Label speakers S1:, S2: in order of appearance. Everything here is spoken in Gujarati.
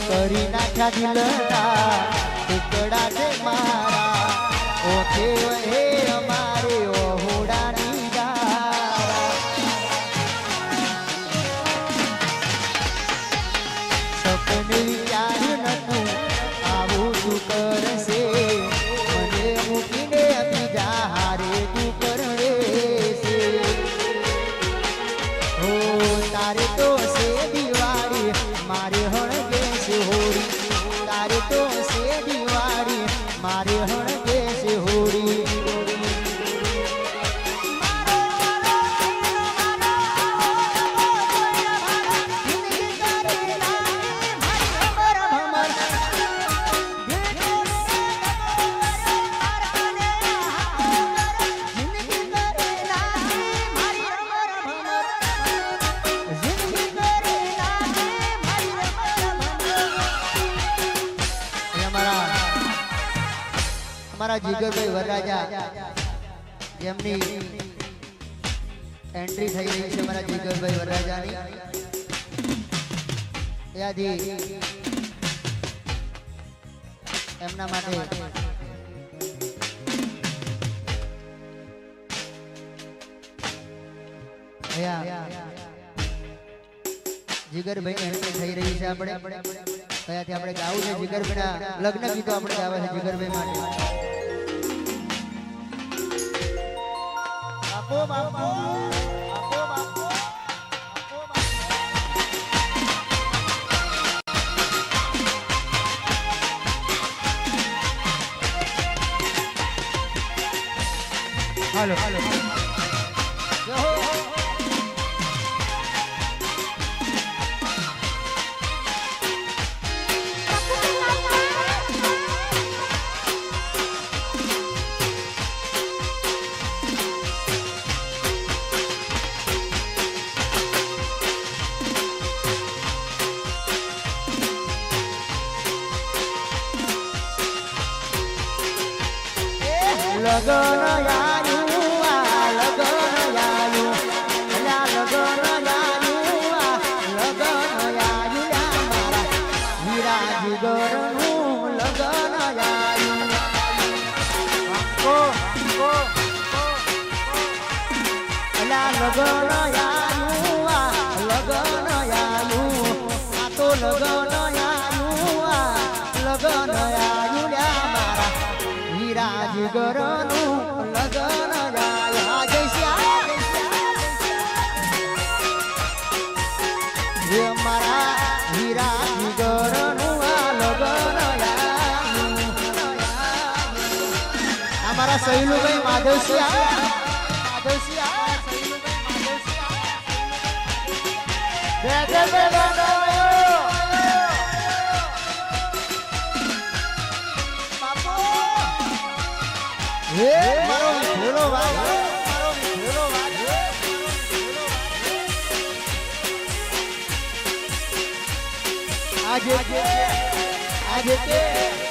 S1: કરી નાખ્યા દિલના ટુકડા છે મારા ઓકે હે અમારે ઓહોડાની ગારા સપને વિચાર્યું નતું આવું તું કરશે મને મૂકીને બીજા હારે તું કરવે છે હો તારે તો છે દિવાળી મારે હળગે છે હોળી તારે તો છે દિવાળી મારે હળગે છે હોળી हमारा जिगरभाई वरराजा જેમની એન્ટ્રી થઈ રહી છે અમારા જીગરભાઈ વરરાજાની યાદી એમના માટે જીગરભાઈ એન્ટ્રી થઈ રહી છે આપણે કયાથી આપણે ગાવું છે જીગરભાઈના લગ્ન ગીતો આપણે ગાવા છે જીગરભાઈ માટે બાપો બાપો બાપો બાપો હાલો હાલો लगन आयु लगन आयु लगन आयु मारा हीरा जिगरनु लगन आयु लगन आयु आ तो लगन आयु लगन आयु मारा हीरा जिगरनु लगन आया जैसा ये मारा हीरा जिगरनु लगन आया हमारा सैलुभाई माधवसिया मारो हीरो आज